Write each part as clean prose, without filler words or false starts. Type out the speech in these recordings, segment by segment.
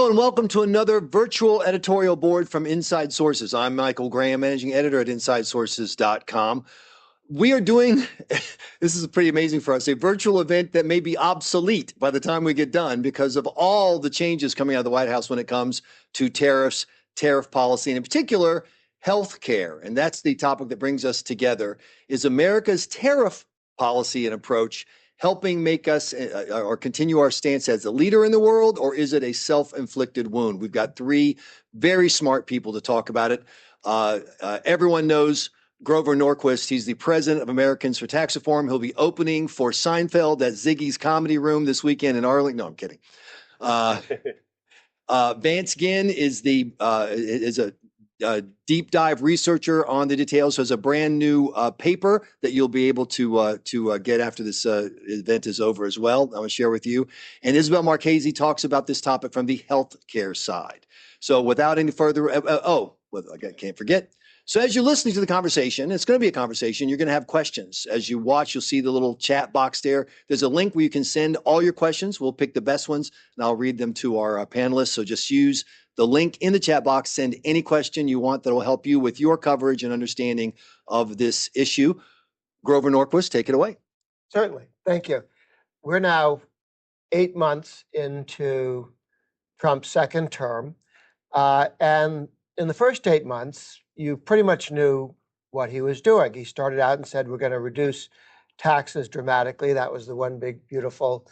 Hello and welcome to another virtual editorial board from InsideSources. I'm Michael Graham, managing editor at InsideSources.com. We are doing, this is pretty amazing for us, a virtual event that may be obsolete by the time we get done because of all the changes coming out of the White House when it comes to tariffs, tariff policy, and in particular, health care. And that's the topic that brings us together. Is America's tariff policy and approach helping make us or continue our stance as a leader in the world, or is it a self-inflicted wound? We've got three very smart people to talk about it. Everyone knows Grover Norquist. He's the president of Americans for Tax Reform. He'll be opening for Seinfeld at Ziggy's Comedy Room this weekend in Arlington. No, I'm kidding. Vance Ginn is a deep dive researcher on the details. So has a brand new paper that you'll be able to get after this event is over as well. I'm going to share with you. And Isabelle Marchese talks about this topic from the healthcare side. So without any further, I can't forget. So as you're listening to the conversation, it's going to be a conversation. You're going to have questions. As you watch, you'll see the little chat box there. There's a link where you can send all your questions. We'll pick the best ones, and I'll read them to our panelists. So just use the link in the chat box. Send any question you want that will help you with your coverage and understanding of this issue. Grover Norquist, take it away. Certainly. Thank you. We're now 8 months into Trump's second term. And in the first 8 months, you pretty much knew what he was doing. He started out and said, we're going to reduce taxes dramatically. That was the one big, beautiful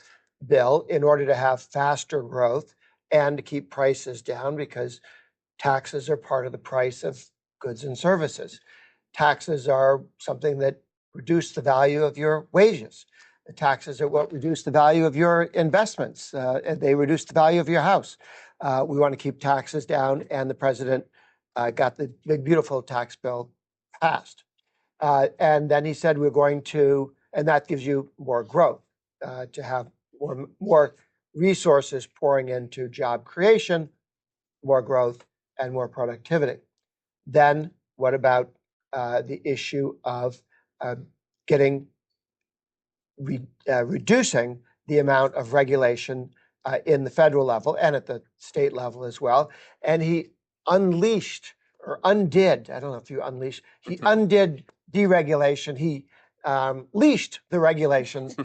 bill in order to have faster growth and to keep prices down, because taxes are part of the price of goods and services. Taxes are something that reduce the value of your wages. The taxes are what reduce the value of your investments. And they reduce the value of your house. We want to keep taxes down, and the president got the big, beautiful tax bill passed. And then he said, we're going to, and that gives you more growth, to have more resources pouring into job creation, more growth, and more productivity. Then what about the issue of reducing the amount of regulation in the federal level and at the state level as well? And he unleashed or undid, I don't know if you unleashed, he undid deregulation. He leashed the regulations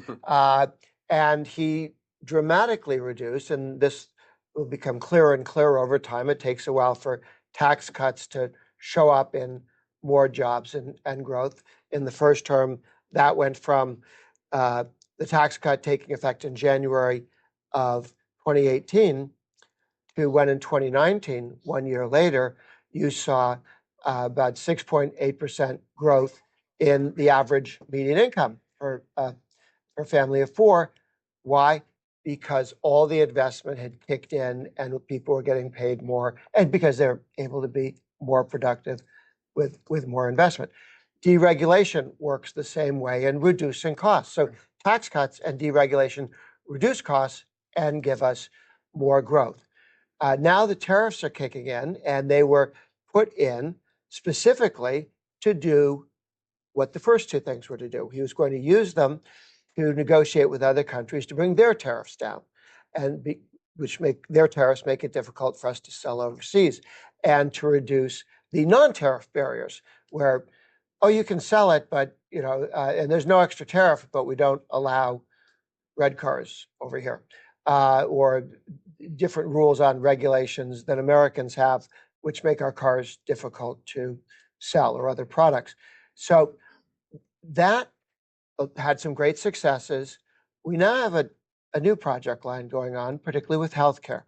and he dramatically reduced, and this will become clearer and clearer over time. It takes a while for tax cuts to show up in more jobs and growth. In the first term, that went from the tax cut taking effect in January of 2018 to when in 2019, 1 year later, you saw about 6.8% growth in the average median income for a family of four. Why? Because all the investment had kicked in and people were getting paid more, and because they're able to be more productive with more investment. Deregulation works the same way in reducing costs. So tax cuts and deregulation reduce costs and give us more growth. Now the tariffs are kicking in, and they were put in specifically to do what the first two things were to do. He was going to use them to negotiate with other countries to bring their tariffs down, which make their tariffs make it difficult for us to sell overseas, and to reduce the non-tariff barriers where, oh, you can sell it, but and there's no extra tariff, but we don't allow red cars over here, or different rules on regulations than Americans have, which make our cars difficult to sell, or other products. So that had some great successes. We now have a new project line going on, particularly with healthcare,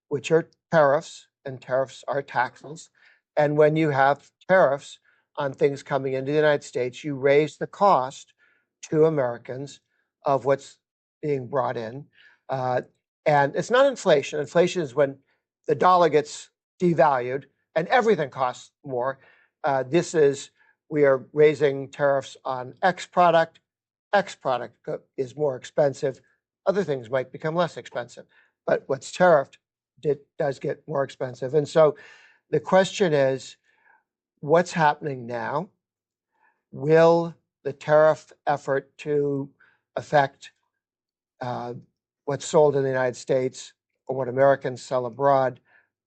which are tariffs, and tariffs are taxes. And when you have tariffs on things coming into the United States, you raise the cost to Americans of what's being brought in. And it's not inflation. Inflation is when the dollar gets devalued and everything costs more. We are raising tariffs on X product. X product is more expensive. Other things might become less expensive. But what's tariffed does get more expensive. And so the question is, what's happening now? Will the tariff effort to affect what's sold in the United States or what Americans sell abroad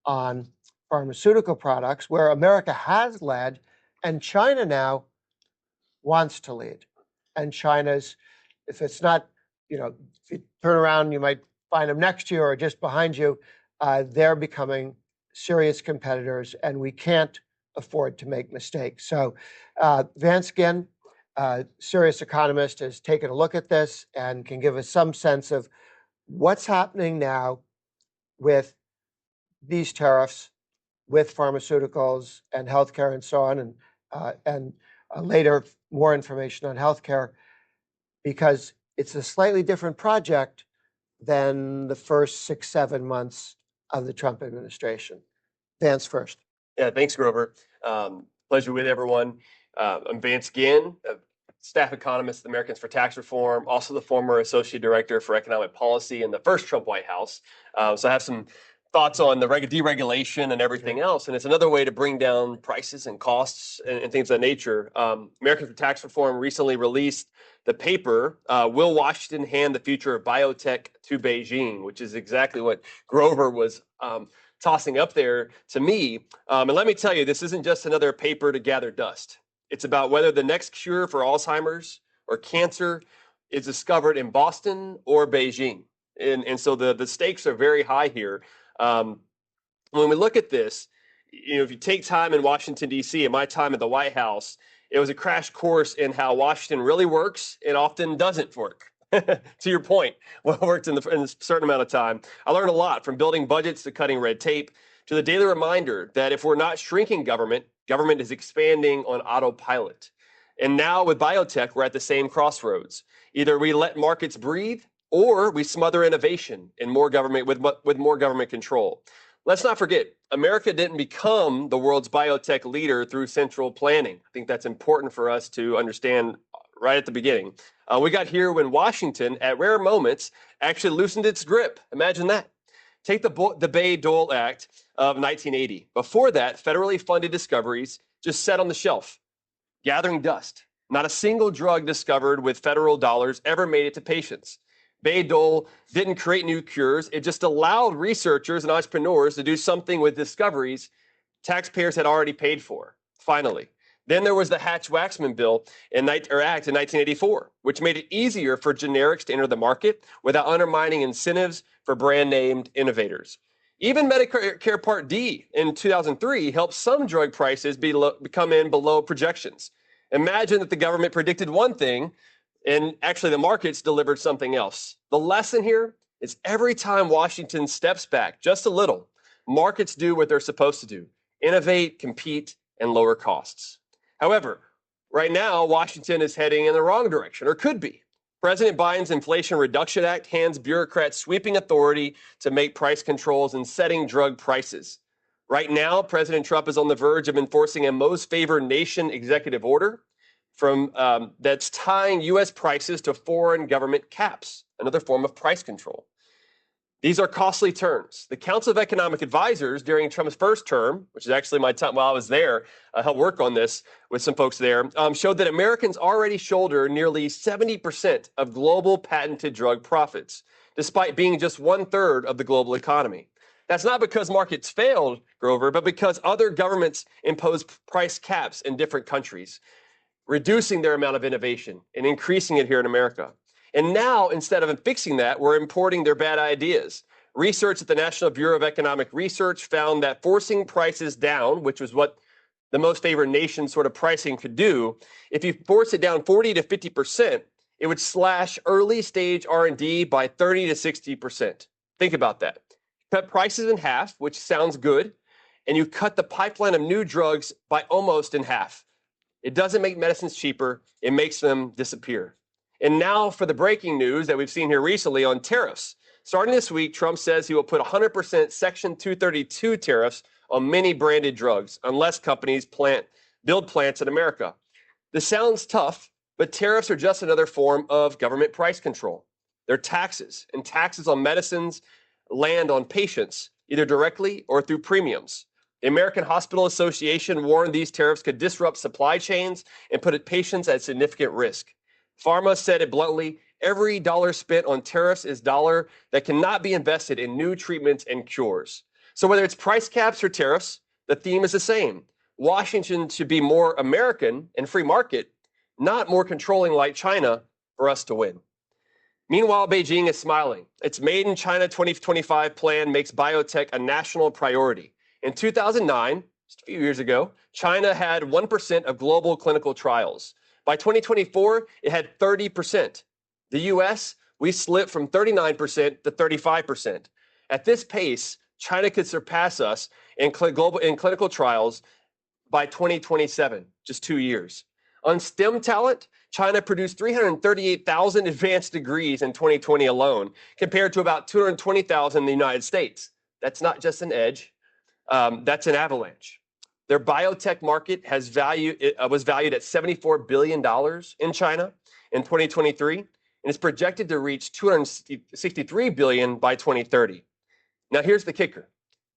on pharmaceutical products, where America has led, and China now wants to lead. And China's, if it's not, if you turn around, you might find them next to you or just behind you. They're becoming serious competitors, and we can't afford to make mistakes. So Vance Ginn, serious economist, has taken a look at this and can give us some sense of what's happening now with these tariffs, with pharmaceuticals and healthcare and so on, and later more information on healthcare, because it's a slightly different project than the first 6-7 months of the Trump administration. Vance first. Yeah, thanks, Grover. Pleasure with everyone. I'm Vance Ginn, a staff economist at the Americans for Tax Reform, also the former associate director for economic policy in the first Trump White House. So I have some thoughts on the deregulation and everything else. And it's another way to bring down prices and costs and things of that nature. Americans for Tax Reform recently released the paper, Will Washington Hand the Future of Biotech to Beijing, which is exactly what Grover was tossing up there to me. And let me tell you, this isn't just another paper to gather dust. It's about whether the next cure for Alzheimer's or cancer is discovered in Boston or Beijing. And so the stakes are very high here. When we look at this, if you take time in Washington, D.C., and my time at the White House, it was a crash course in how Washington really works and often doesn't work. To your point, what worked in a certain amount of time. I learned a lot, from building budgets to cutting red tape, to the daily reminder that if we're not shrinking government, government is expanding on autopilot. And now with biotech, we're at the same crossroads. Either we let markets breathe, or we smother innovation in more government with more government control. Let's not forget, America didn't become the world's biotech leader through central planning. I think that's important for us to understand right at the beginning. We got here when Washington, at rare moments, actually loosened its grip. Imagine that. Take the Bayh-Dole Act of 1980. Before that, federally funded discoveries just sat on the shelf, gathering dust. Not a single drug discovered with federal dollars ever made it to patients. Bayh-Dole didn't create new cures. It just allowed researchers and entrepreneurs to do something with discoveries taxpayers had already paid for, finally. Then there was the Hatch-Waxman Bill Act in 1984, which made it easier for generics to enter the market without undermining incentives for brand-named innovators. Even Medicare Part D in 2003 helped some drug prices come in below projections. Imagine that the government predicted one thing, and actually the markets delivered something else. The lesson here is every time Washington steps back just a little, markets do what they're supposed to do: innovate, compete, and lower costs. However, right now, Washington is heading in the wrong direction, or could be. President Biden's Inflation Reduction Act hands bureaucrats sweeping authority to make price controls and setting drug prices. Right now, President Trump is on the verge of enforcing a most favored nation executive order that's tying U.S. prices to foreign government caps, another form of price control. These are costly terms. The Council of Economic Advisors during Trump's first term, which is actually my time while I was there, helped work on this with some folks there, showed that Americans already shoulder nearly 70% of global patented drug profits, despite being just 1/3 of the global economy. That's not because markets failed, Grover, but because other governments impose price caps in different countries, reducing their amount of innovation and increasing it here in America. And now, instead of fixing that, we're importing their bad ideas. Research at the National Bureau of Economic Research found that forcing prices down, which was what the most favored nation sort of pricing could do, if you force it down 40 to 50%, it would slash early stage R&D by 30 to 60%. Think about that. Cut prices in half, which sounds good, and you cut the pipeline of new drugs by almost in half. It doesn't make medicines cheaper, it makes them disappear. And now for the breaking news that we've seen here recently on tariffs. Starting this week, Trump says he will put 100% Section 232 tariffs on many branded drugs unless companies build plants in America. This sounds tough, but tariffs are just another form of government price control. They're taxes, and taxes on medicines land on patients, either directly or through premiums. The American Hospital Association warned these tariffs could disrupt supply chains and put patients at significant risk. Pharma said it bluntly: Every dollar spent on tariffs is dollar that cannot be invested in new treatments and cures. So whether it's price caps or tariffs, the theme is the same. Washington should be more American and free market, not more controlling like China, for us to win. Meanwhile, Beijing is smiling. Its Made in China 2025 plan makes biotech a national priority. In 2009, just a few years ago, China had 1% of global clinical trials. By 2024, it had 30%. The US, we slipped from 39% to 35%. At this pace, China could surpass us in clinical trials by 2027, just 2 years. On STEM talent, China produced 338,000 advanced degrees in 2020 alone, compared to about 220,000 in the United States. That's not just an edge, that's an avalanche. Their biotech market was valued at $74 billion in China in 2023, and is projected to reach $263 billion by 2030. Now, here's the kicker.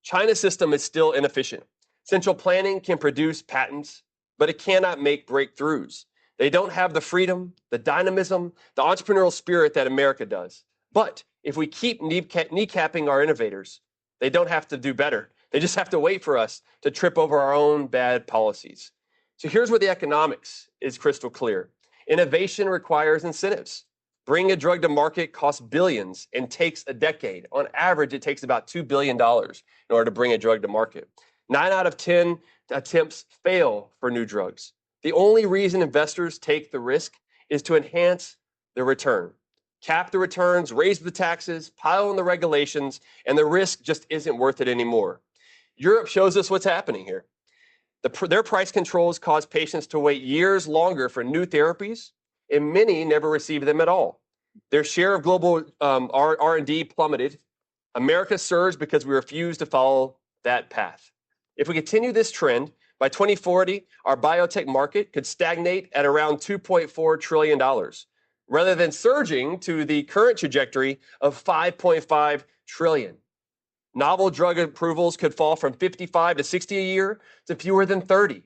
China's system is still inefficient. Central planning can produce patents, but it cannot make breakthroughs. They don't have the freedom, the dynamism, the entrepreneurial spirit that America does. But if we keep kneecapping our innovators, they don't have to do better. They just have to wait for us to trip over our own bad policies. So here's where the economics is crystal clear. Innovation requires incentives. Bringing a drug to market costs billions and takes a decade. On average, it takes about $2 billion in order to bring a drug to market. 9 out of 10 attempts fail for new drugs. The only reason investors take the risk is to enhance the return. Cap the returns, raise the taxes, pile on the regulations, and the risk just isn't worth it anymore. Europe shows us what's happening here. Their price controls cause patients to wait years longer for new therapies, and many never receive them at all. Their share of global R&D plummeted. America surged because we refused to follow that path. If we continue this trend, by 2040, our biotech market could stagnate at around $2.4 trillion, rather than surging to the current trajectory of $5.5 trillion. Novel drug approvals could fall from 55 to 60 a year to fewer than 30.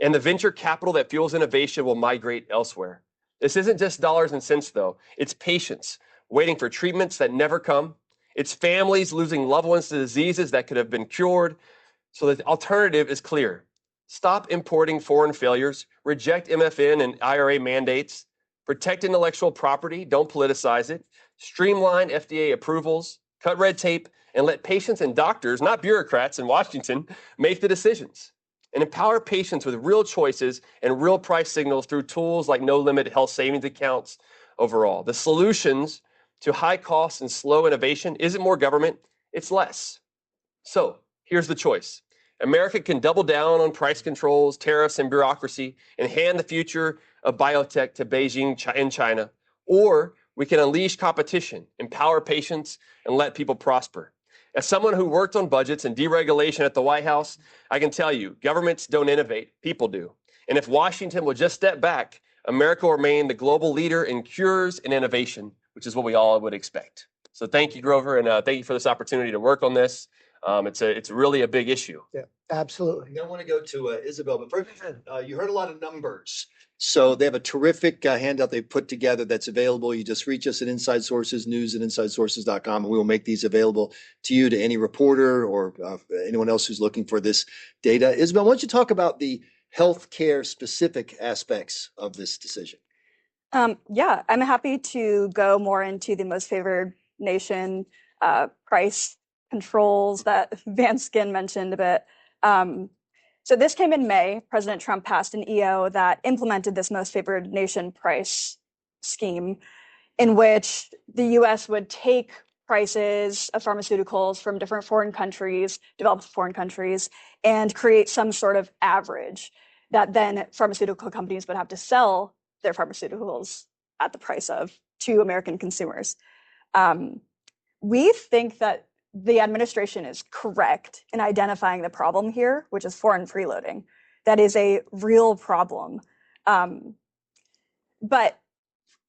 And the venture capital that fuels innovation will migrate elsewhere. This isn't just dollars and cents, though. It's patients waiting for treatments that never come. It's families losing loved ones to diseases that could have been cured. So the alternative is clear. Stop importing foreign failures, reject MFN and IRA mandates, protect intellectual property, don't politicize it, streamline FDA approvals, cut red tape, and let patients and doctors, not bureaucrats in Washington, make the decisions. And empower patients with real choices and real price signals through tools like no-limit health savings accounts overall. The solutions to high costs and slow innovation isn't more government, it's less. So here's the choice. America can double down on price controls, tariffs, and bureaucracy and hand the future of biotech to Beijing and China. Or we can unleash competition, empower patients, and let people prosper. As someone who worked on budgets and deregulation at the White House, I can tell you, governments don't innovate, people do. And if Washington will just step back, America will remain the global leader in cures and innovation, which is what we all would expect. So thank you, Grover, and thank you for this opportunity to work on this. It's really a big issue. Yeah, absolutely. I want to go to Isabelle, but first, you heard a lot of numbers. So they have a terrific handout they put together that's available. You just reach us at Inside Sources, news at InsideSources.com, and we will make these available to you, to any reporter or anyone else who's looking for this data. Isabelle, why don't you talk about the healthcare specific aspects of this decision? Yeah, I'm happy to go more into the most favored nation price controls that Vance Ginn mentioned a bit. So this came in May. President Trump passed an EO that implemented this most favored nation price scheme, in which the US would take prices of pharmaceuticals from different foreign countries, developed foreign countries, and create some sort of average that then pharmaceutical companies would have to sell their pharmaceuticals at the price of to American consumers. We think that the administration is correct in identifying the problem here, which is foreign freeloading. That is a real problem. But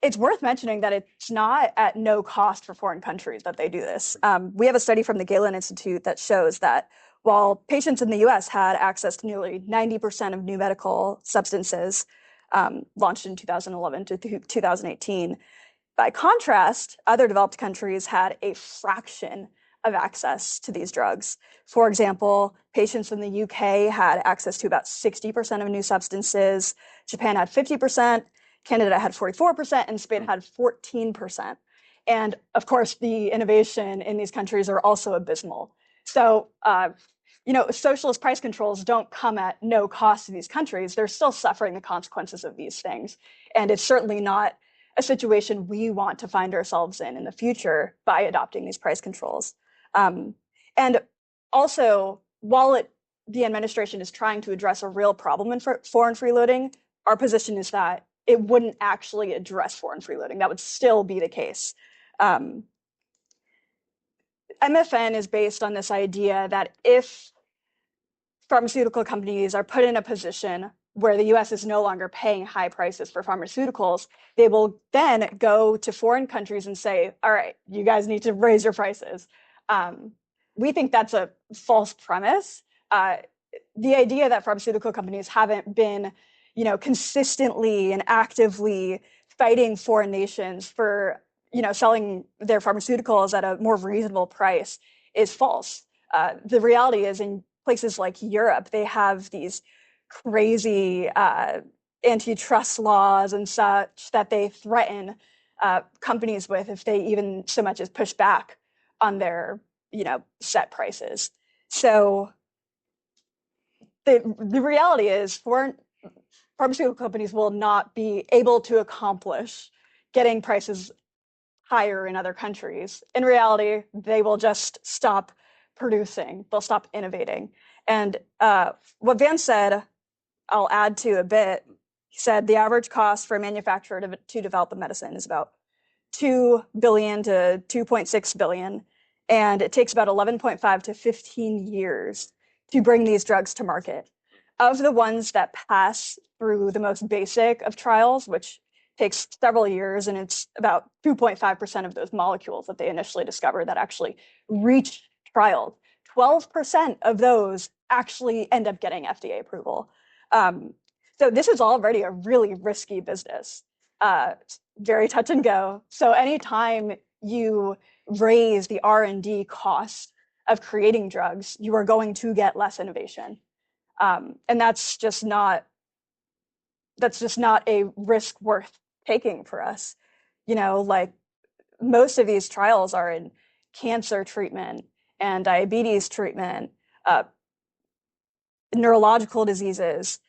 it's worth mentioning that it's not at no cost for foreign countries that they do this. We have a study from the Galen Institute that shows that while patients in the US had access to nearly 90% of new medical substances launched in 2011 to 2018, By contrast, other developed countries had a fraction of access to these drugs. For example, patients in the UK had access to about 60% of new substances, Japan had 50%, Canada had 44%, and Spain had 14%. And of course, the innovation in these countries are also abysmal. So, socialist price controls don't come at no cost to these countries. They're still suffering the consequences of these things. And it's certainly not a situation we want to find ourselves in the future by adopting these price controls. And also, while the administration is trying to address a real problem in foreign freeloading, our position is that it wouldn't actually address foreign freeloading. That would still be the case. MFN is based on this idea that if pharmaceutical companies are put in a position where the US is no longer paying high prices for pharmaceuticals, they will then go to foreign countries and say, all right, you guys need to raise your prices. We think that's a false premise. The idea that pharmaceutical companies haven't been, consistently and actively fighting foreign nations for, selling their pharmaceuticals at a more reasonable price is false. The reality is, in places like Europe, they have these crazy antitrust laws and such that they threaten companies with if they even so much as push back on their set prices. So the reality is foreign pharmaceutical companies will not be able to accomplish getting prices higher in other countries. In reality, they will just stop producing. They'll stop innovating. And what Vance said, I'll add to a bit. He said the average cost for a manufacturer to develop a medicine is about $2 billion to $2.6 billion. And it takes about 11.5 to 15 years to bring these drugs to market. Of the ones that pass through the most basic of trials, which takes several years, and it's about 2.5% of those molecules that they initially discovered that actually reach trial. 12% of those actually end up getting FDA approval. So this is already a really risky business, very touch and go. So anytime you raise the R&D cost of creating drugs, you are going to get less innovation. And that's just not a risk worth taking for us. Like most of these trials are in cancer treatment and diabetes treatment, neurological diseases.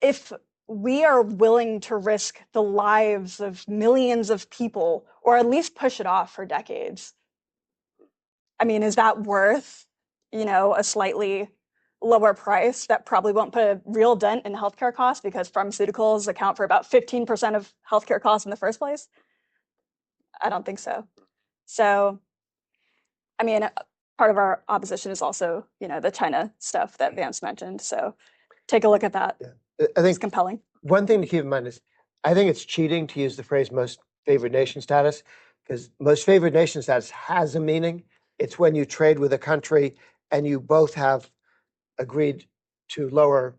If we are willing to risk the lives of millions of people, or at least push it off for decades, I mean, is that worth, a slightly lower price that probably won't put a real dent in healthcare costs, because pharmaceuticals account for about 15% of healthcare costs in the first place? I don't think so. So, I mean, part of our opposition is also, the China stuff that Vance mentioned. So take a look at that. Yeah. I think it's compelling. One thing to keep in mind is, I think it's cheating to use the phrase most favored nation status, because most favored nation status has a meaning. It's when you trade with a country and you both have agreed to lower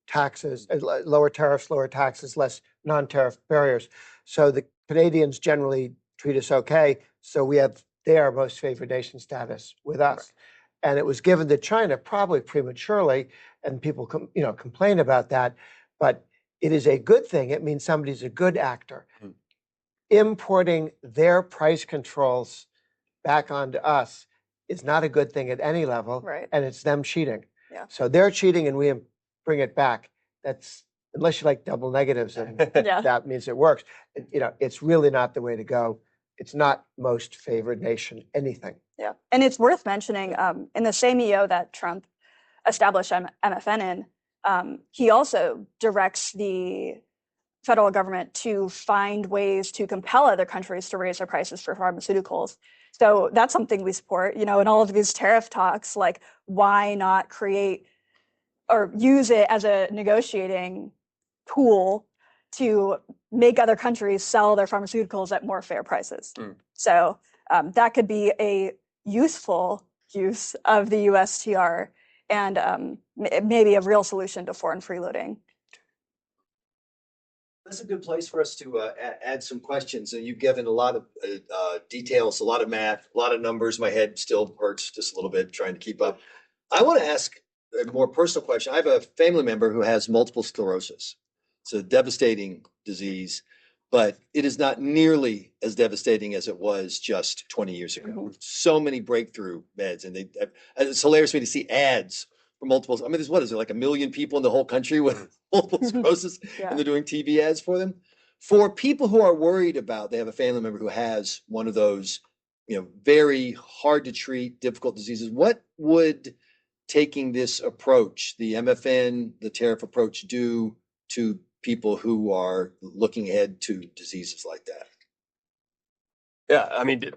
taxes, lower tariffs, lower taxes, less non-tariff barriers. So the Canadians generally treat us okay. So we have their most favored nation status with us. Right. And it was given to China probably prematurely, and people complain about that. But it is a good thing. It means somebody's a good actor. Importing their price controls back onto us is not a good thing at any level, right. And it's them cheating. Yeah. So they're cheating and we bring it back. That's, unless you like double negatives, and yeah. that means it works. It's really not the way to go. It's not most favored nation anything. Yeah, and it's worth mentioning, in the same EO that Trump established MFN in, he also directs the federal government to find ways to compel other countries to raise their prices for pharmaceuticals. So that's something we support. In all of these tariff talks, like, why not create or use it as a negotiating tool to make other countries sell their pharmaceuticals at more fair prices? So that could be a useful use of the USTR, and maybe a real solution to foreign freeloading. That's a good place for us to add some questions. And you've given a lot of details, a lot of math, a lot of numbers. My head still hurts just a little bit trying to keep up. I want to ask a more personal question. I have a family member who has multiple sclerosis. It's a devastating disease, but it is not nearly as devastating as it was just 20 years ago. Mhm. So many breakthrough meds, and it's hilarious for me to see ads for multiple. I mean, there's what is it, like 1 million people in the whole country with multiple sclerosis, Yeah. and they're doing TV ads for them. For people who are worried about, they have a family member who has one of those, very hard to treat, difficult diseases. What would taking this approach, the MFN, the tariff approach, do to people who are looking ahead to diseases like that? Yeah, I mean,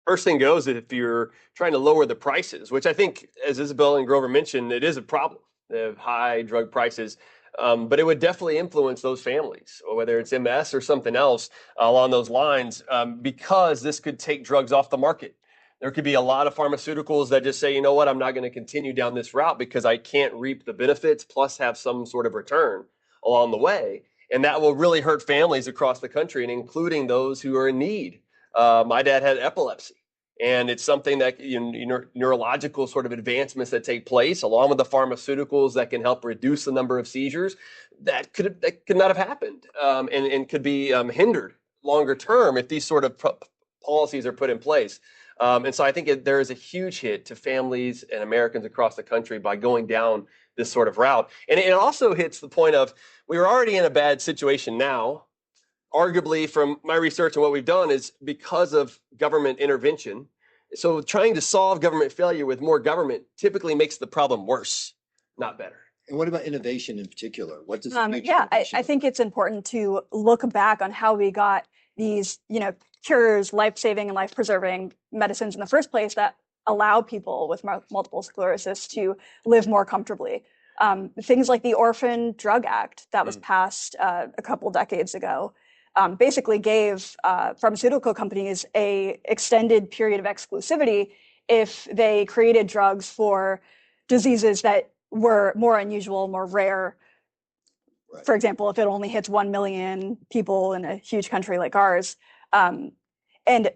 first thing goes, if you're trying to lower the prices, which I think, as Isabelle and Grover mentioned, it is a problem. They have high drug prices, but it would definitely influence those families, whether it's MS or something else along those lines, because this could take drugs off the market. There could be a lot of pharmaceuticals that just say, you know what, I'm not going to continue down this route because I can't reap the benefits plus have some sort of return along the way. And that will really hurt families across the country, and including those who are in need. My dad had epilepsy, and it's something that neurological sort of advancements that take place, along with the pharmaceuticals that can help reduce the number of seizures, that could not have happened, and could be hindered longer term if these sort of policies are put in place. And so I think there is a huge hit to families and Americans across the country by going down this sort of route. And it also hits the point of, we were already in a bad situation now. Arguably, from my research and what we've done, is because of government intervention. So trying to solve government failure with more government typically makes the problem worse, not better. And what about innovation in particular? What does Yeah, I think it's important to look back on how we got these, cures, life-saving and life-preserving medicines in the first place that allow people with multiple sclerosis to live more comfortably. Things like the Orphan Drug Act that was passed a couple decades ago basically gave pharmaceutical companies a extended period of exclusivity if they created drugs for diseases that were more unusual, more rare. Right. For example, if it only hits 1 million people in a huge country like ours. And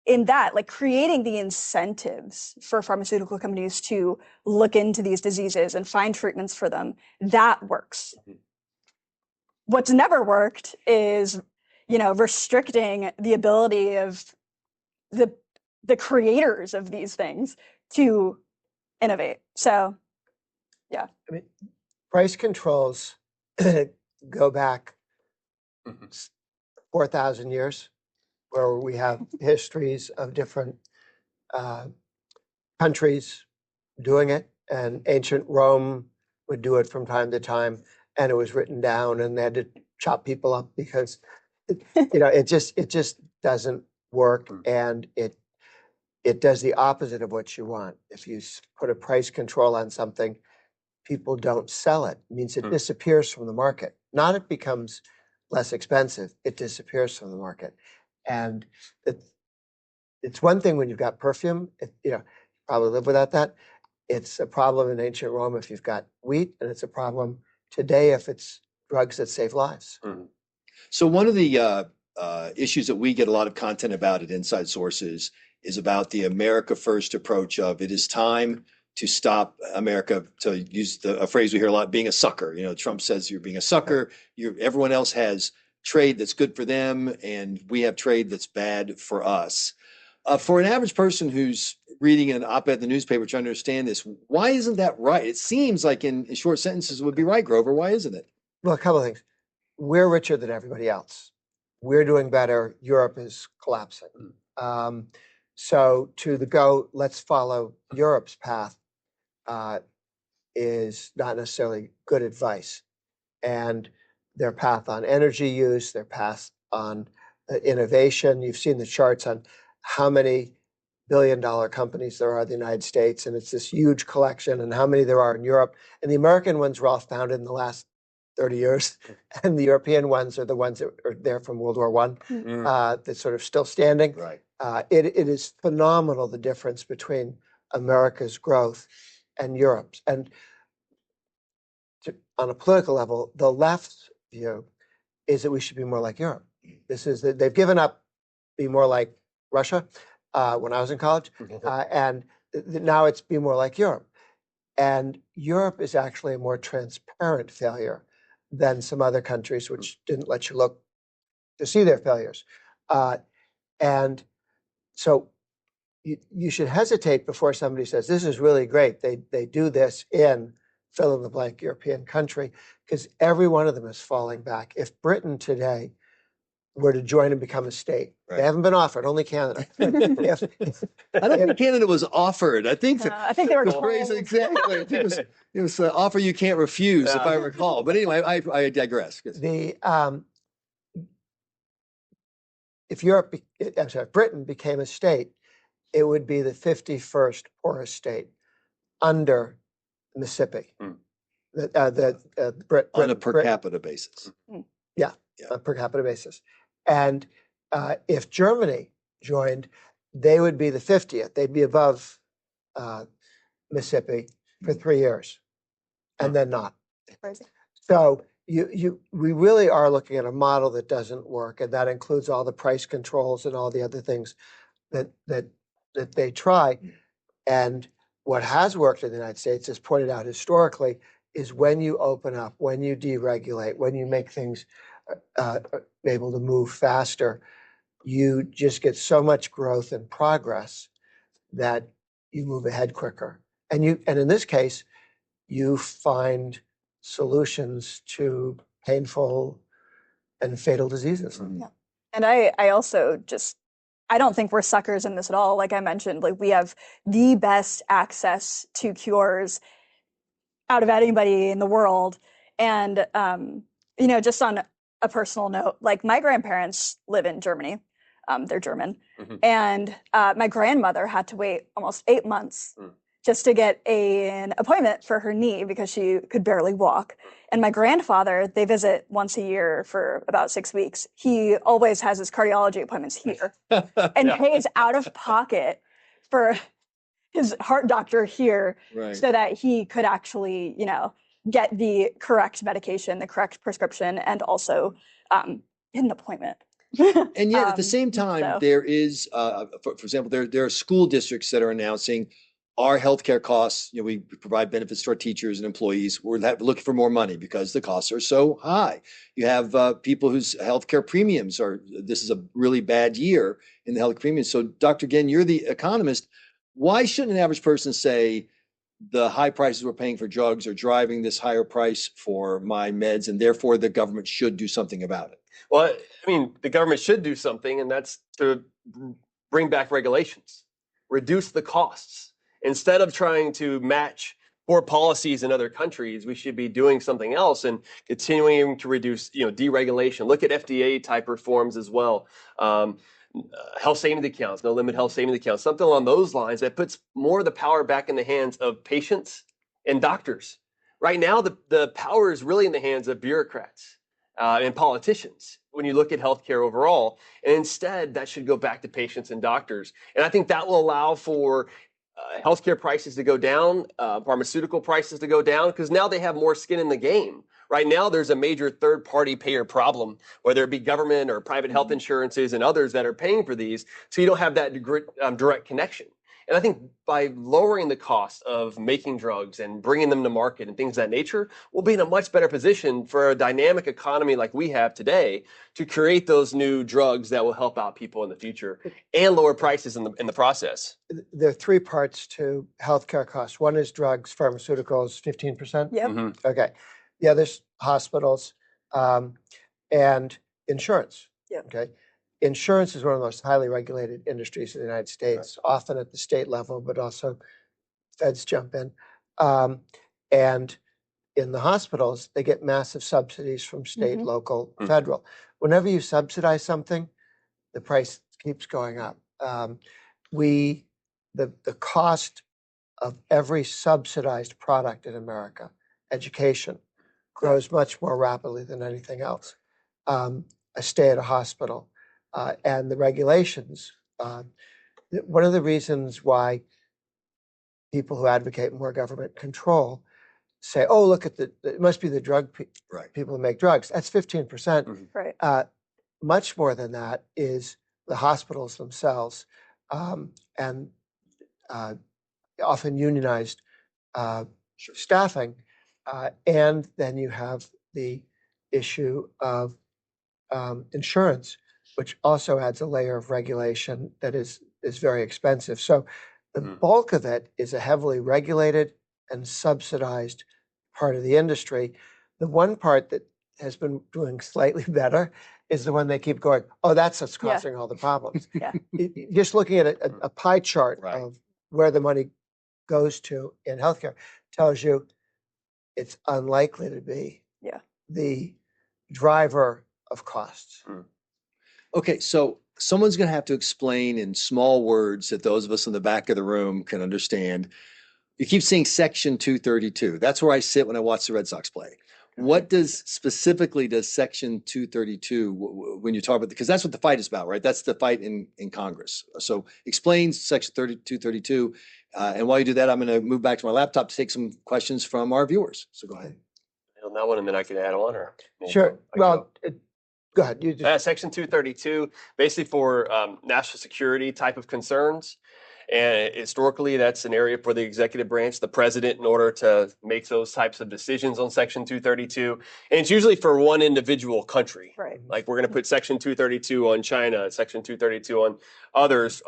in that, like, creating the incentives for pharmaceutical companies to look into these diseases and find treatments for them, that works. Mm-hmm. What's never worked is, restricting the ability of the creators of these things to innovate. So, yeah. I mean, price controls go back 4,000 years, where we have histories of different countries doing it, and ancient Rome would do it from time to time, and it was written down, and they had to chop people up because it just doesn't work, and it does the opposite of what you want. If you put a price control on something, people don't sell it. It means it disappears from the market. Not it becomes less expensive, it disappears from the market. And it's one thing when you've got perfume, you probably live without that. It's a problem in ancient Rome if you've got wheat, and it's a problem today if it's drugs that save lives. Mm-hmm. So one of the issues that we get a lot of content about at Inside Sources is about the America First approach of, it is time to stop America, to use a phrase we hear a lot, being a sucker. Trump says you're being a sucker. Everyone else has trade that's good for them, and we have trade that's bad for us. For an average person who's reading an op-ed in the newspaper trying to understand this, why isn't that right? It seems like in short sentences it would be right, Grover. Why isn't it? Well, a couple of things. We're richer than everybody else. We're doing better. Europe is collapsing. So let's follow Europe's path is not necessarily good advice. And their path on energy use, their path on innovation. You've seen the charts on how many billion-dollar companies there are in the United States, and it's this huge collection, and how many there are in Europe. And the American ones were all founded in the last 30 years, and the European ones are the ones that are there from World War I, that's sort of still standing. Right. It is phenomenal, the difference between America's growth and Europe's. And on a political level, the left's view is that we should be more like Europe. This is that they've given up be more like Russia when I was in college, and now it's be more like Europe. And Europe is actually a more transparent failure than some other countries which didn't let you look to see their failures. And so you should hesitate before somebody says, this is really great. They do this in fill in the blank European country, because every one of them is falling back. If Britain today were to join and become a state, they haven't been offered, only Canada. I don't think Canada was offered. I think I think they were the told. phrase exactly. I think it was offer you can't refuse, if I recall. But anyway, I digress. If Britain became a state, it would be the 51st poorest state under Mississippi. On a per capita basis. Yeah, on a per capita basis. And if Germany joined, they would be the 50th. They'd be above Mississippi for 3 years, and then not. Crazy. So we really are looking at a model that doesn't work, and that includes all the price controls and all the other things that they try. And what has worked in the United States, as pointed out historically, is when you open up, when you deregulate, when you make things able to move faster, you just get so much growth and progress that you move ahead quicker. And in this case, you find solutions to painful and fatal diseases. Yeah. And I also I don't think we're suckers in this at all. Like I mentioned, like we have the best access to cures out of anybody in the world. And, just on a personal note, like my grandparents live in Germany. They're German. And my grandmother had to wait almost 8 months just to get an appointment for her knee because she could barely walk. And my grandfather, they visit once a year for about 6 weeks. He always has his cardiology appointments here and pays out of pocket for his heart doctor here so that he could actually, get the correct medication, the correct prescription, and also get an appointment. And yet at the same time, there is, for example, there are school districts that are announcing our healthcare costs. We provide benefits to our teachers and employees. We're looking for more money because the costs are so high. You have people whose healthcare premiums this is a really bad year in the health premiums. So Dr. Ginn, you're the economist. Why shouldn't an average person say the high prices we're paying for drugs are driving this higher price for my meds, and therefore the government should do something about it? Well, I mean, the government should do something, and that's to bring back regulations, reduce the costs. Instead of trying to match poor policies in other countries, we should be doing something else and continuing to reduce, deregulation. Look at FDA type reforms as well. Health savings accounts, no limit health savings accounts, something along those lines that puts more of the power back in the hands of patients and doctors. Right now, the power is really in the hands of bureaucrats and politicians when you look at healthcare overall. And instead, that should go back to patients and doctors. And I think that will allow for healthcare prices to go down, pharmaceutical prices to go down, because now they have more skin in the game. Right now, there's a major third-party payer problem, whether it be government or private health insurances and others that are paying for these, so you don't have that direct connection. And I think by lowering the cost of making drugs and bringing them to market and things of that nature, we'll be in a much better position for a dynamic economy like we have today to create those new drugs that will help out people in the future and lower prices in the process. There are 3 parts to healthcare costs. One is drugs, pharmaceuticals, 15%? Yep. Okay. The other's hospitals and insurance. Yep. Okay. Insurance is one of the most highly regulated industries in the United States, often at the state level, but also feds jump in. And in the hospitals, they get massive subsidies from state, local, federal. Whenever you subsidize something, the price keeps going up. The cost of every subsidized product in America, education, grows much more rapidly than anything else. A stay at a hospital. And the regulations, one of the reasons why people who advocate more government control say, oh, look at it must be the Right. people who make drugs. That's 15%. Mhm. Right. Much more than that is the hospitals themselves, and often unionized staffing. And then you have the issue of insurance, which also adds a layer of regulation that is very expensive. So the bulk of it is a heavily regulated and subsidized part of the industry. The one part that has been doing slightly better is the one they keep going, oh, that's what's Yeah. causing all the problems. Yeah. Just looking at a pie chart Right. of where the money goes to in healthcare tells you it's unlikely to be Yeah. the driver of costs. Okay, so someone's going to have to explain in small words that those of us in the back of the room can understand. You keep saying Section 232. That's where I sit when I watch the Red Sox play. What specifically does Section 232 when you talk about, because that's what the fight is about, right? That's the fight in Congress. So explain Section 232. And while you do that, I'm going to move back to my laptop to take some questions from our viewers. So go ahead. On that one, and then I can add on, or Sure. Well, go ahead. You just Section 232, basically for national security type of concerns. And historically, that's an area for the executive branch, the president, in order to make those types of decisions on Section 232. And it's usually for one individual country. Right. Like we're going to put Section 232 on China, Section 232 on others.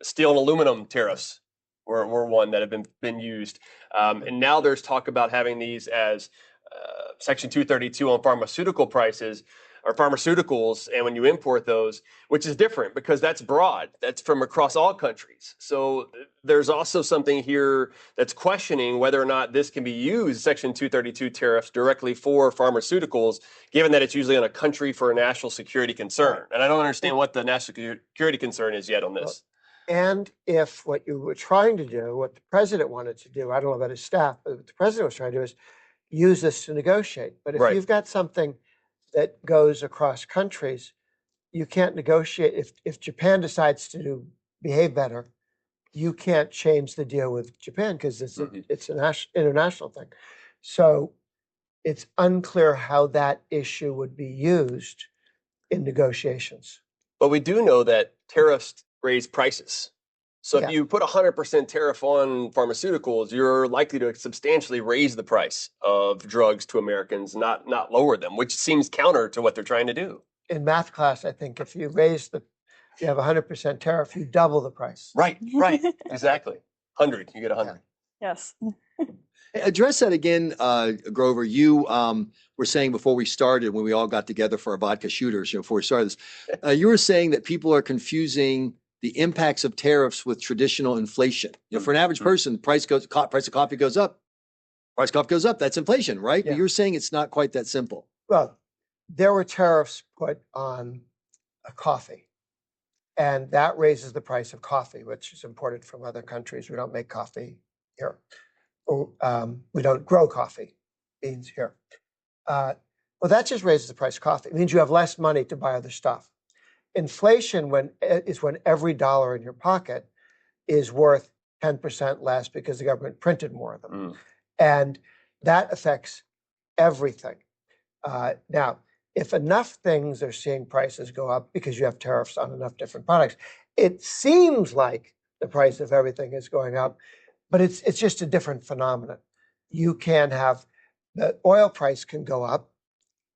Steel and aluminum tariffs were one that have been used. And now there's talk about having these as Section 232 on pharmaceutical prices or pharmaceuticals, and when you import those, which is different because that's broad. That's from across all countries. So there's also something here that's questioning whether or not this can be used, Section 232 tariffs, directly for pharmaceuticals, given that it's usually on a country for a national security concern. And I don't understand what the national security concern is yet on this. And if what you were trying to do, what the president wanted to do, I don't know about his staff, but what the president was trying to do is use this to negotiate. But if Right. you've got something that goes across countries, you can't negotiate. If Japan decides to behave better, you can't change the deal with Japan because it's an international thing. So it's unclear how that issue would be used in negotiations. But we do know that tariffs raise prices. So Yeah. if you put 100% tariff on pharmaceuticals, you're likely to substantially raise the price of drugs to Americans, not lower them, which seems counter to what they're trying to do. In math class, I think if you you have 100% tariff, you double the price. Right, exactly. 100, you get 100. Yes. Address that again, Grover. You were saying before we started, when we all got together for our vodka shooters, before we started this, you were saying that people are confusing the impacts of tariffs with traditional inflation. For an average person, price of coffee goes up. Price of coffee goes up. That's inflation, right? Yeah. But you're saying it's not quite that simple. Well, there were tariffs put on coffee, and that raises the price of coffee, which is imported from other countries. We don't make coffee here. We don't grow coffee beans here. Well, that just raises the price of coffee. It means you have less money to buy other stuff. Inflation is when every dollar in your pocket is worth 10% less because the government printed more of them. And that affects everything. Now, if enough things are seeing prices go up because you have tariffs on enough different products, it seems like the price of everything is going up, but it's just a different phenomenon. You can have the oil price can go up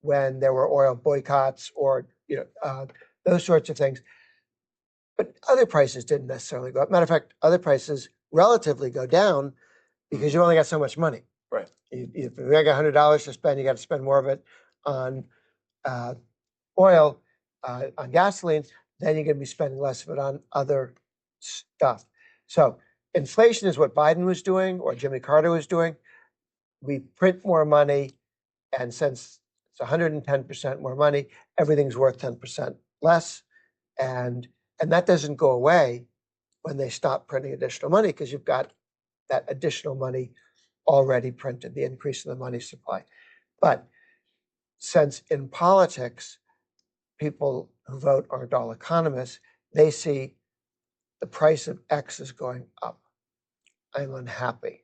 when there were oil boycotts or those sorts of things, but other prices didn't necessarily go up. Matter of fact, other prices relatively go down because you only got so much money. Right. If you got $100 to spend, you got to spend more of it on oil, on gasoline, then you're going to be spending less of it on other stuff. So inflation is what Biden was doing or Jimmy Carter was doing. We print more money, and since it's 110% more money, everything's worth 10% less. And that doesn't go away when they stop printing additional money because you've got that additional money already printed, the increase in the money supply. But since in politics, people who vote aren't all economists, they see the price of X is going up. I'm unhappy.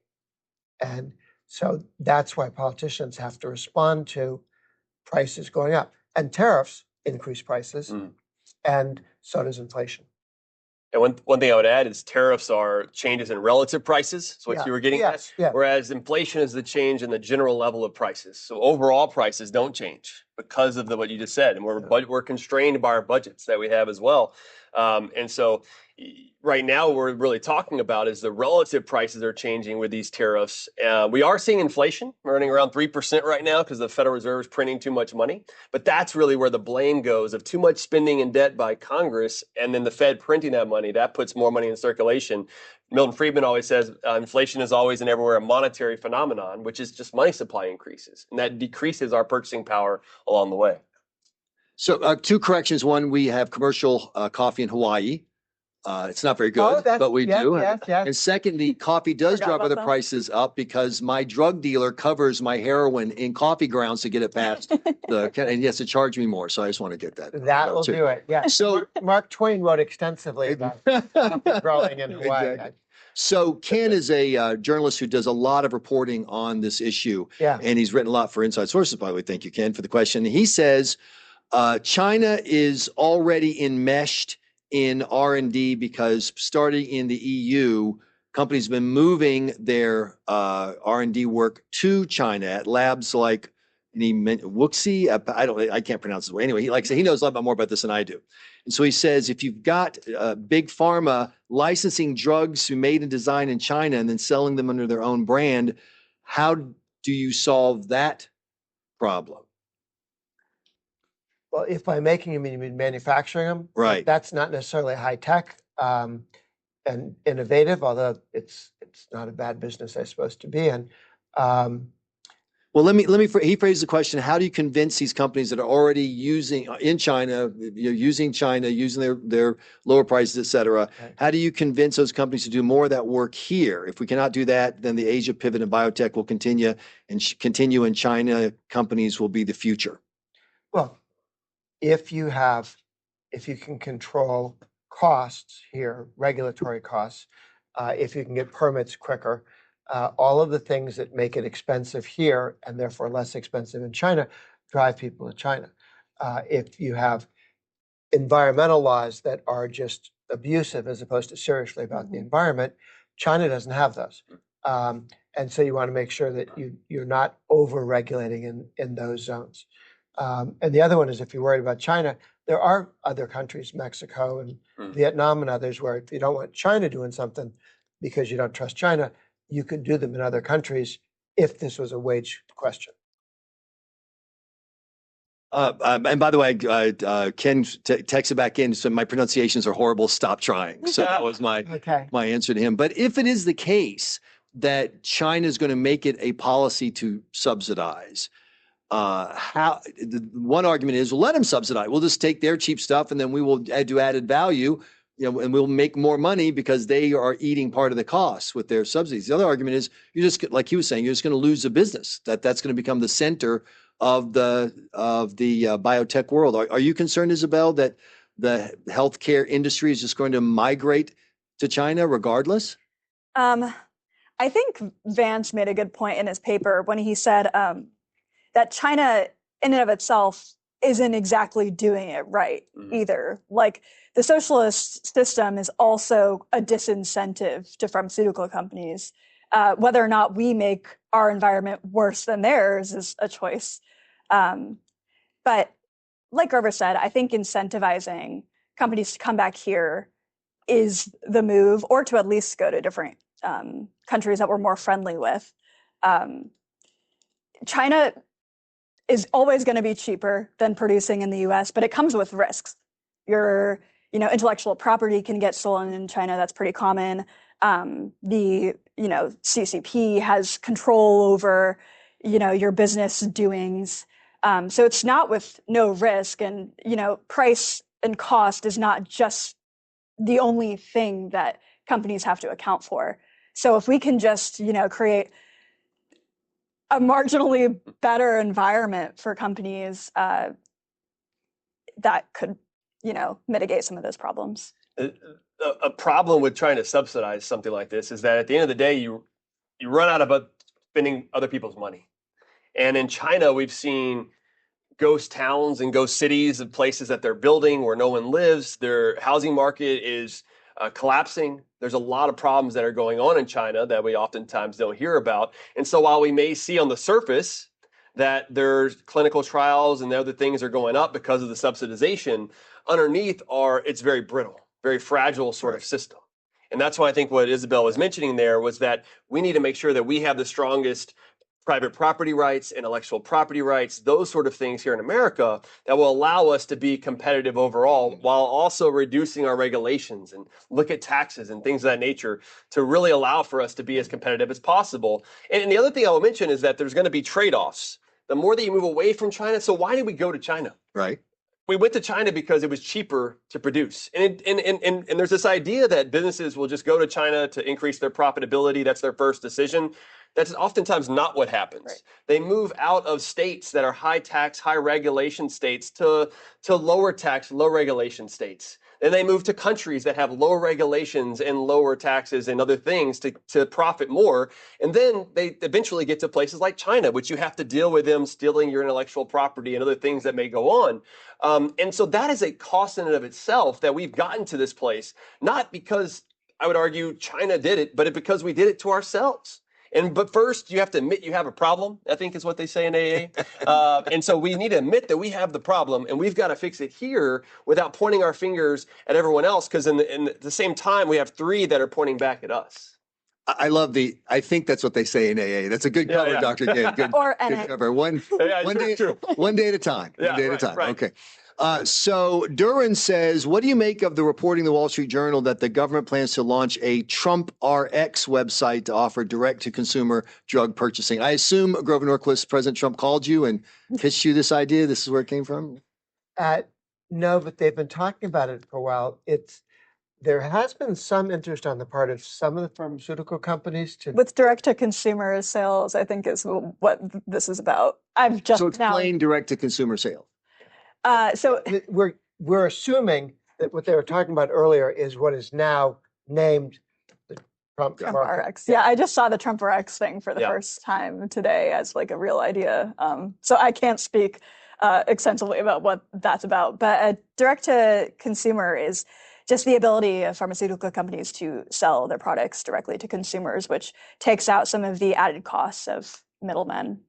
And So that's why politicians have to respond to prices going up. And tariffs increase prices, and so does inflation. And one thing I would add is tariffs are changes in relative prices. That's what you were getting at. Yeah. Whereas inflation is the change in the general level of prices. So overall prices don't change because of what you just said. And we're constrained by our budgets that we have as well. And so right now what we're really talking about is the relative prices are changing with these tariffs. We are seeing inflation. We're running around 3% right now because the Federal Reserve is printing too much money. But that's really where the blame goes of too much spending and debt by Congress and then the Fed printing that money. That puts more money in circulation. Milton Friedman always says inflation is always and everywhere a monetary phenomenon, which is just money supply increases. And that decreases our purchasing power along the way. So 2 corrections. One, we have commercial coffee in Hawaii. It's not very good, but we do. Yes. And secondly, coffee does Forgot drive about other that. prices up because my drug dealer covers my heroin in coffee grounds to get it past and he has to charge me more. So I just want to get that. That will do it. Yeah. So Mark Twain wrote extensively about coffee growing in Hawaii. Exactly. So Ken is a journalist who does a lot of reporting on this issue. Yeah. And he's written a lot for Inside Sources, by the way. Thank you, Ken, for the question. He says China is already enmeshed in R&D because starting in the EU, companies have been moving their R&D work to China at labs like Wuxi. I can't pronounce it. Anyway, he knows a lot more about this than I do. And so he says, if you've got big pharma licensing drugs made and designed in China and then selling them under their own brand, how do you solve that problem? Well, if by making them, you mean manufacturing them, Right. That's not necessarily high tech and innovative, although it's not a bad business, I suppose, to be in. Well, he phrased the question: how do you convince these companies that are already using in China, using their lower prices, et cetera? Right. How do you convince those companies to do more of that work here? If we cannot do that, then the Asia pivot and biotech will continue, and China companies will be the future. Well, if you can control costs here, regulatory costs, if you can get permits quicker, all of the things that make it expensive here and therefore less expensive in China drive people to China. If you have environmental laws that are just abusive as opposed to seriously about the environment, China doesn't have those. And so you want to make sure that you're not over-regulating in those zones. And the other one is, if you're worried about China, there are other countries, Mexico and Vietnam and others, where if you don't want China doing something because you don't trust China, you could do them in other countries if this was a wage question. And by the way, Ken texted back in, so my pronunciations are horrible. Stop trying. So that was my answer to him. But if it is the case that China is going to make it a policy to subsidize, one argument is, well, let them subsidize. We'll just take their cheap stuff and then we will do added value, and we'll make more money because they are eating part of the costs with their subsidies. The other argument is, you're just, like he was saying, you're just going to lose the business. That's going to become the center of the biotech world. Are you concerned, Isabelle, that the healthcare industry is just going to migrate to China regardless? I think Vance made a good point in his paper when he said that China in and of itself isn't exactly doing it right either. Like, the socialist system is also a disincentive to pharmaceutical companies. Whether or not we make our environment worse than theirs is a choice. But like Grover said, I think incentivizing companies to come back here is the move, or to at least go to different countries that we're more friendly with. China is always going to be cheaper than producing in the US, but it comes with risks. Your intellectual property can get stolen in China. That's pretty common. The CCP has control over your business doings. So it's not with no risk, and price and cost is not just the only thing that companies have to account for. So if we can just create a marginally better environment for companies, that could mitigate some of those problems. A problem with trying to subsidize something like this is that at the end of the day, you run out of spending other people's money. And in China, we've seen ghost towns and ghost cities of places that they're building where no one lives. Their housing market is collapsing. There's a lot of problems that are going on in China that we oftentimes don't hear about. And so while we may see on the surface that there's clinical trials and the other things are going up because of the subsidization, underneath it's very brittle, very fragile sort of system. And that's why I think what Isabelle was mentioning there was that we need to make sure that we have the strongest private property rights, intellectual property rights, those sort of things here in America that will allow us to be competitive overall while also reducing our regulations and look at taxes and things of that nature to really allow for us to be as competitive as possible. And the other thing I will mention is that there's going to be trade-offs. The more that you move away from China, so why did we go to China? Right. We went to China because it was cheaper to produce. And there's this idea that businesses will just go to China to increase their profitability. That's their first decision. That's oftentimes not what happens. Right. They move out of states that are high tax, high regulation states to lower tax, low regulation states. Then they move to countries that have low regulations and lower taxes and other things to profit more. And then they eventually get to places like China, which you have to deal with them stealing your intellectual property and other things that may go on. And so that is a cost in and of itself that we've gotten to this place, not because I would argue China did it, but because we did it to ourselves. But first, you have to admit you have a problem, I think is what they say in AA. And so we need to admit that we have the problem, and we've got to fix it here without pointing our fingers at everyone else, because in the same time, we have three that are pointing back at us. I think that's what they say in AA. That's a good cover, Dr. Ginn. Good, Or good cover. One day at a time. Yeah, one day at a time. right. Okay. So Duran says, what do you make of the reporting in the Wall Street Journal that the government plans to launch a Trump RX website to offer direct-to-consumer drug purchasing? I assume, Grover Norquist, President Trump called you and pitched you this idea. This is where it came from? No, but they've been talking about it for a while. There has been some interest on the part of some of the pharmaceutical companies to. With direct-to-consumer sales, I think is what this is about. I've just So it's plain direct-to-consumer sales. So We're assuming that what they were talking about earlier is what is now named the Trump market. RX. Yeah, I just saw the Trump RX thing for the first time today as like a real idea. So I can't speak extensively about what that's about. But direct-to-consumer is just the ability of pharmaceutical companies to sell their products directly to consumers, which takes out some of the added costs of middlemen.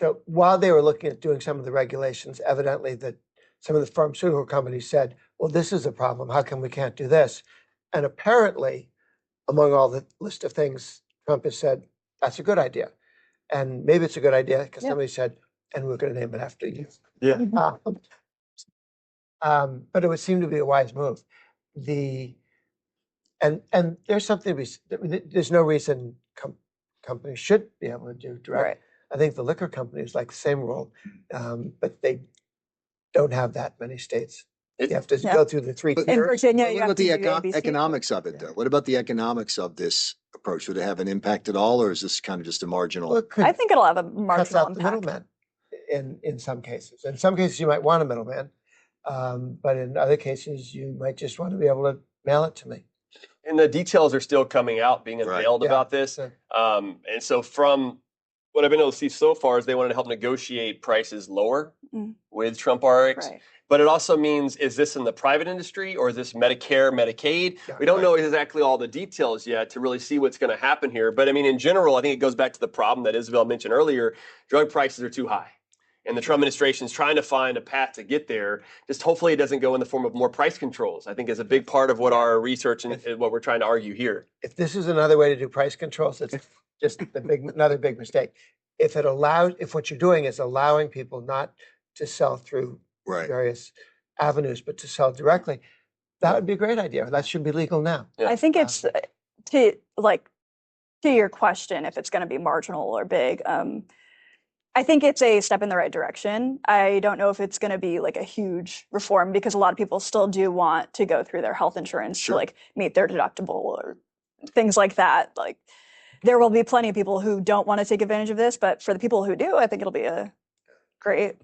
So while they were looking at doing some of the regulations, evidently that some of the pharmaceutical companies said, well, this is a problem. How come we can't do this? And apparently, among all the list of things, Trump has said, that's a good idea. And maybe it's a good idea because somebody said, and we're going to name it after you. Yeah. But it would seem to be a wise move. And there's something there's no reason companies should be able to do direct. Right. I think the liquor companies like the same rule, but they don't have that many states. You have to go through the three tiers. In Virginia, What you about have the to do ABC. economics of it, though? What about the economics of this approach? Would it have an impact at all, or is this kind of just a marginal? Well, it could I think it'll have a cut marginal out the impact. middleman in some cases. In some cases, you might want a middleman, but in other cases, you might just want to be able to mail it to me. And the details are still coming out, being unveiled about this. And so from what I've been able to see so far is they wanted to help negotiate prices lower with Trump RX. Right. But it also means, is this in the private industry or is this Medicare, Medicaid? We don't know exactly all the details yet to really see what's going to happen here. But I mean, in general, I think it goes back to the problem that Isabelle mentioned earlier. Drug prices are too high. And the Trump administration is trying to find a path to get there. Just hopefully it doesn't go in the form of more price controls. I think is a big part of what our research and what we're trying to argue here. If this is another way to do price controls, it's just another big mistake. If what you're doing is allowing people not to sell through various avenues, but to sell directly, that would be a great idea. That should be legal now. I think it's to your question, if it's going to be marginal or big. I think it's a step in the right direction. I don't know if it's going to be like a huge reform because a lot of people still do want to go through their health insurance to like meet their deductible or things like that. Like there will be plenty of people who don't want to take advantage of this, but for the people who do, I think it'll be a great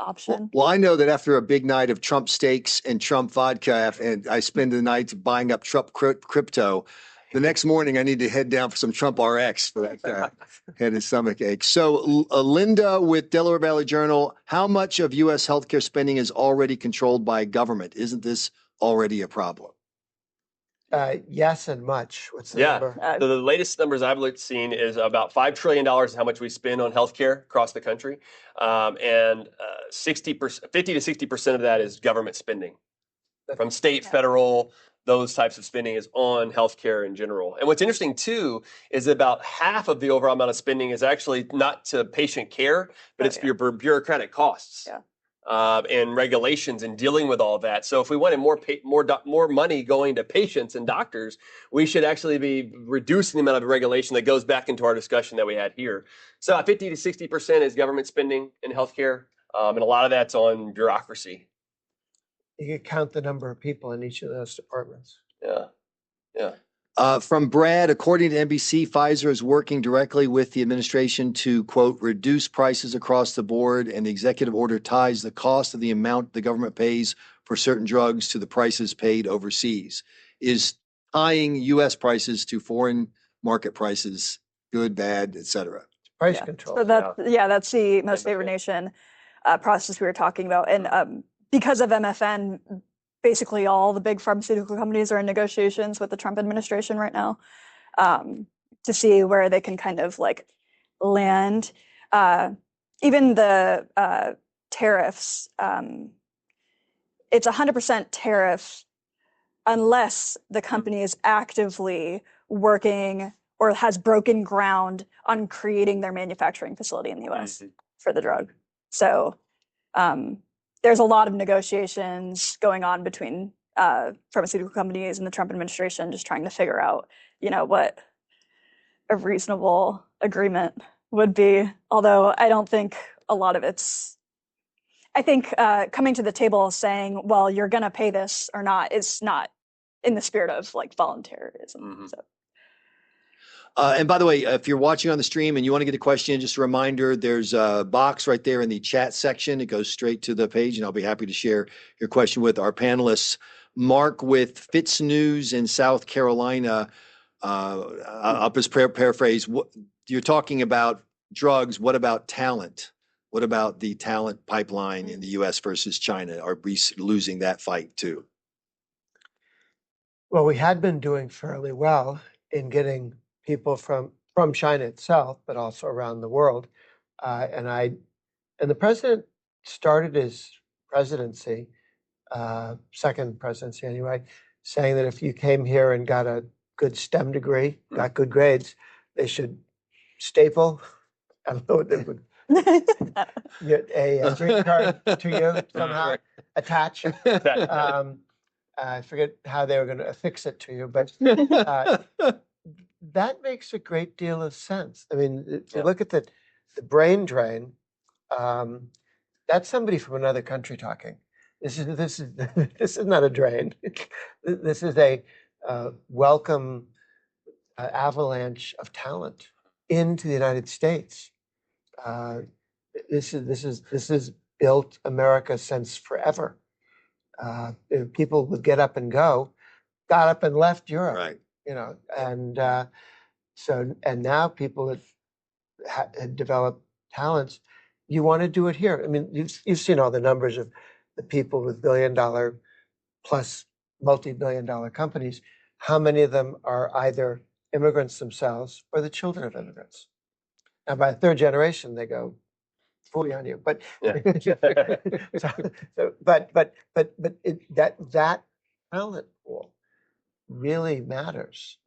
option. Well, I know that after a big night of Trump steaks and Trump vodka, and I spend the night buying up Trump crypto, The next morning, I need to head down for some Trump RX for that head and stomach ache. So, Linda with Delaware Valley Journal, how much of U.S. healthcare spending is already controlled by government? Isn't this already a problem? Yes, and much. What's the Yeah. number? So the latest numbers I've seen is about $5 trillion is how much we spend on healthcare across the country. And 50 to 60% of that is government spending from state, federal, those types of spending is on healthcare in general. And what's interesting too is about half of the overall amount of spending is actually not to patient care, but it's for your bureaucratic costs. Yeah. And regulations and dealing with all that. So if we wanted more money going to patients and doctors, we should actually be reducing the amount of regulation that goes back into our discussion that we had here. So 50 to 60% is government spending in healthcare, and a lot of that's on bureaucracy. You can count the number of people in each of those departments. Yeah. From Brad, according to NBC, Pfizer is working directly with the administration to, quote, reduce prices across the board, and the executive order ties the cost of the amount the government pays for certain drugs to the prices paid overseas. Is tying U.S. prices to foreign market prices good, bad, et cetera? Price control. So that's the most favored nation process we were talking about. And because of MFN, basically all the big pharmaceutical companies are in negotiations with the Trump administration right now to see where they can kind of like land. Even the tariffs, it's 100% tariff unless the company is actively working or has broken ground on creating their manufacturing facility in the US for the drug. So there's a lot of negotiations going on between pharmaceutical companies and the Trump administration, just trying to figure out, what a reasonable agreement would be. Although I don't think a lot of I think coming to the table saying, well, you're going to pay this or not is not in the spirit of like voluntarism. Mm-hmm. So. And by the way, if you're watching on the stream and you want to get a question, just a reminder, there's a box right there in the chat section. It goes straight to the page, and I'll be happy to share your question with our panelists. Mark with Fitz News in South Carolina, I'll just paraphrase. You're talking about drugs. What about talent? What about the talent pipeline in the U.S. versus China? Are we losing that fight too? Well, we had been doing fairly well in getting people from China itself, but also around the world. And the president started his presidency, second presidency anyway, saying that if you came here and got a good STEM degree, got good grades, they should staple, I don't know what they would, a green card to you somehow, attach. I forget how they were going to affix it to you, but that makes a great deal of sense. I mean, if you look at the brain drain, that's somebody from another country talking. This is not a drain. This is a welcome avalanche of talent into the United States. This is built America since forever. People would get up and go, got up and left Europe. Right. And now people that had developed talents, you want to do it here. I mean, you've seen all the numbers of the people with billion-dollar plus multi-billion-dollar companies. How many of them are either immigrants themselves or the children of immigrants? Now, by the third generation, they go fully on you. But that talent pool really matters.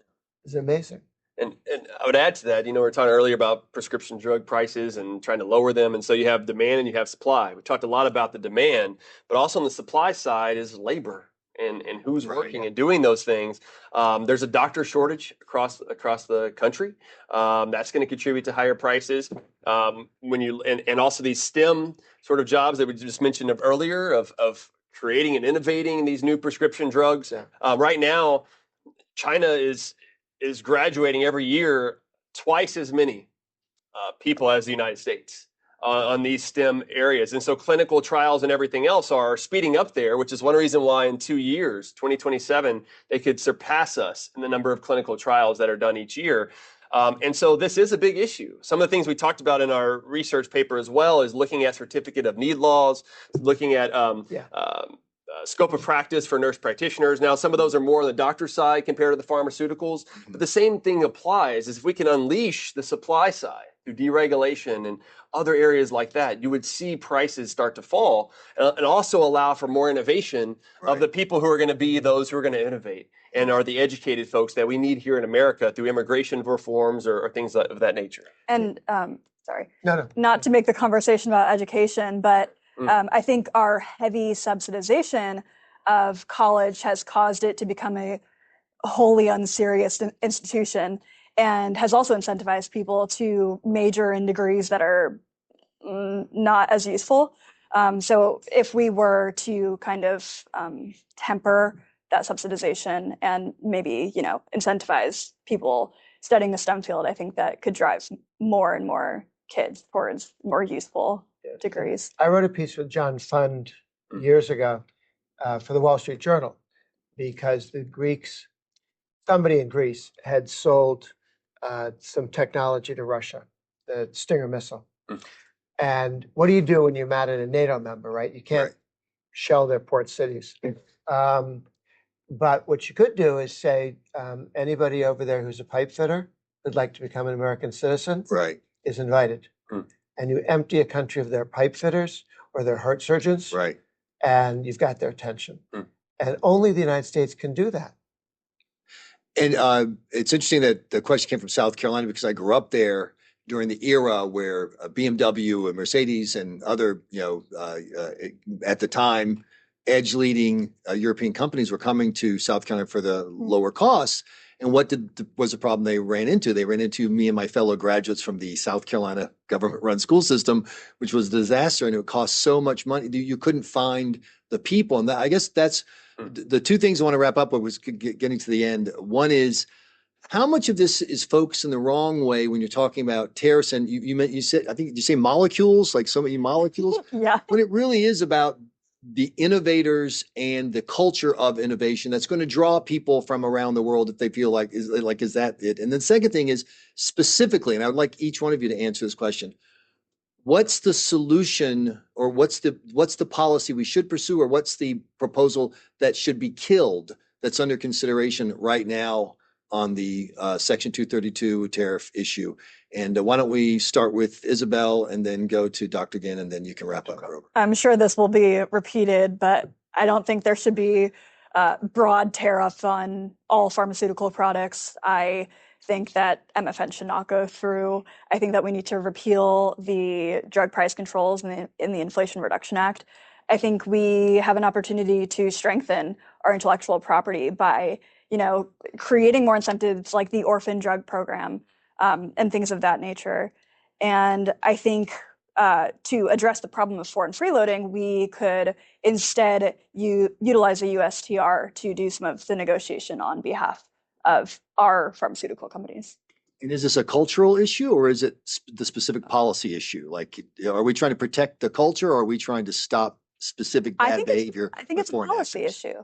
It's amazing. And I would add to that, we were talking earlier about prescription drug prices and trying to lower them. And so you have demand and you have supply. We talked a lot about the demand, but also on the supply side is labor and who's working and doing those things. There's a doctor shortage across the country. That's going to contribute to higher prices. And also these STEM sort of jobs that we just mentioned earlier of creating and innovating these new prescription drugs. Yeah. Right now, China is graduating every year twice as many people as the United States. on these STEM areas. And so clinical trials and everything else are speeding up there, which is one reason why in 2 years, 2027, they could surpass us in the number of clinical trials that are done each year. And so this is a big issue. Some of the things we talked about in our research paper as well is looking at certificate of need laws, looking at scope of practice for nurse practitioners. Now, some of those are more on the doctor side compared to the pharmaceuticals, but the same thing applies. Is if we can unleash the supply side through deregulation and other areas like that, you would see prices start to fall and also allow for more innovation of the people who are going to be those who are going to innovate and are the educated folks that we need here in America through immigration reforms or things of that nature. And sorry, No. not to make the conversation about education, but I think our heavy subsidization of college has caused it to become a wholly unserious institution and has also incentivized people to major in degrees that are not as useful. So if we were to kind of temper that subsidization and maybe, incentivize people studying the STEM field, I think that could drive more and more kids towards more useful degrees. I wrote a piece with John Fund years ago for the Wall Street Journal because the Greeks, somebody in Greece had sold some technology to Russia, the Stinger missile. And what do you do when you're mad at a NATO member, right? You can't shell their port cities. But what you could do is say, anybody over there who's a pipe fitter who'd like to become an American citizen is invited. And you empty a country of their pipe fitters or their heart surgeons, and you've got their attention. And only the United States can do that. And it's interesting that the question came from South Carolina because I grew up there during the era where BMW and Mercedes and other, at the time, edge-leading European companies were coming to South Carolina for the lower costs. And what was the problem they ran into? They ran into me and my fellow graduates from the South Carolina government-run school system, which was a disaster, and it cost so much money. You couldn't find the people. And I guess that's the two things I want to wrap up with was getting to the end. One is, how much of this is focused in the wrong way when you're talking about tariffs? And you said, I think, did you say molecules, like so many molecules? Yeah. When it really is about the innovators and the culture of innovation that's going to draw people from around the world if they feel like, is that it? And then the second thing is specifically, and I would like each one of you to answer this question. What's the solution, or what's the policy we should pursue, or what's the proposal that should be killed that's under consideration right now on the Section 232 tariff issue? And why don't we start with Isabelle and then go to Dr. Ginn, and then you can wrap up. I'm sure this will be repeated, but I don't think there should be broad tariff on all pharmaceutical products. I think that MFN should not go through. I think that we need to repeal the drug price controls in the Inflation Reduction Act. I think we have an opportunity to strengthen our intellectual property by creating more incentives like the orphan drug program and things of that nature. And I think to address the problem of foreign freeloading, we could instead utilize a USTR to do some of the negotiation on behalf of our pharmaceutical companies. And is this a cultural issue, or is it the specific policy issue? Like, are we trying to protect the culture, or are we trying to stop specific bad behavior? I think it's a policy issue.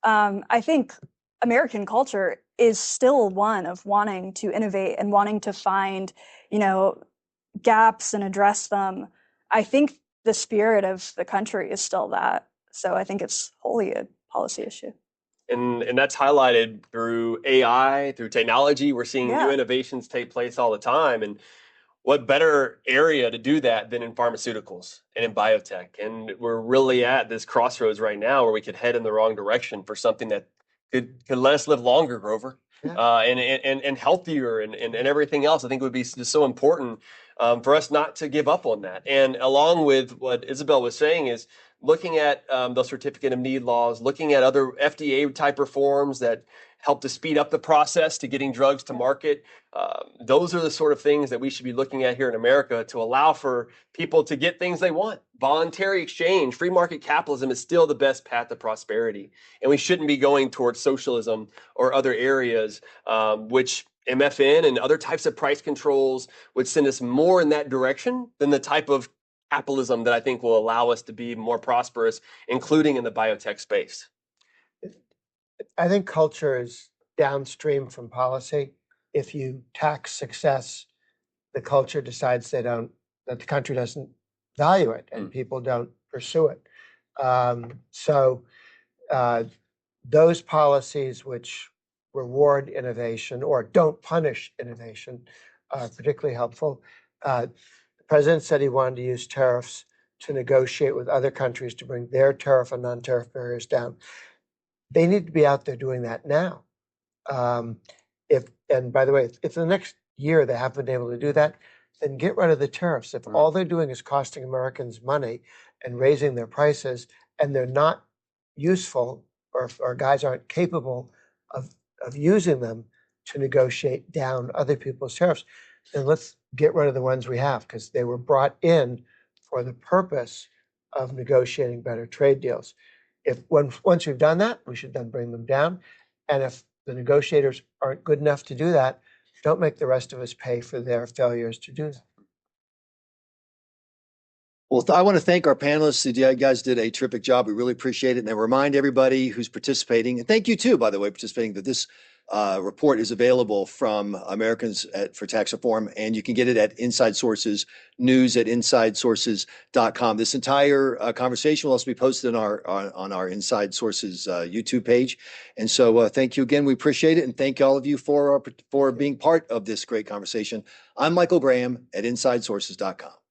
I think American culture is still one of wanting to innovate and wanting to find, gaps and address them. I think the spirit of the country is still that. So I think it's wholly a policy issue. And that's highlighted through AI, through technology. We're seeing new innovations take place all the time. And what better area to do that than in pharmaceuticals and in biotech? And we're really at this crossroads right now where we could head in the wrong direction for something that could let us live longer, Grover, and healthier and everything else. I think it would be just so important for us not to give up on that. And along with what Isabelle was saying is looking at those certificate of need laws, looking at other FDA type reforms that help to speed up the process to getting drugs to market. Those are the sort of things that we should be looking at here in America to allow for people to get things they want. Voluntary exchange, free market capitalism is still the best path to prosperity. And we shouldn't be going towards socialism or other areas, which MFN and other types of price controls would send us more in that direction than the type of capitalism that I think will allow us to be more prosperous, including in the biotech space? I think culture is downstream from policy. If you tax success, the culture decides that the country doesn't value it and people don't pursue it. Those policies which reward innovation or don't punish innovation are particularly helpful. The president said he wanted to use tariffs to negotiate with other countries to bring their tariff and non-tariff barriers down. They need to be out there doing that now. And by the way, if the next year they haven't been able to do that, then get rid of the tariffs. If all they're doing is costing Americans money and raising their prices, and they're not useful, or guys aren't capable of using them to negotiate down other people's tariffs, then let's get rid of the ones we have, because they were brought in for the purpose of negotiating better trade deals. Once we've done that, we should then bring them down. And if the negotiators aren't good enough to do that, don't make the rest of us pay for their failures to do that. Well, I want to thank our panelists. You guys did a terrific job. We really appreciate it. And I remind everybody who's participating, and thank you too, by the way, participating, that this report is available from Americans for Tax Reform, and you can get it at Inside Sources, news at InsideSources.com. This entire conversation will also be posted on our Inside Sources YouTube page. And so thank you again. We appreciate it. And thank all of you for being part of this great conversation. I'm Michael Graham at InsideSources.com.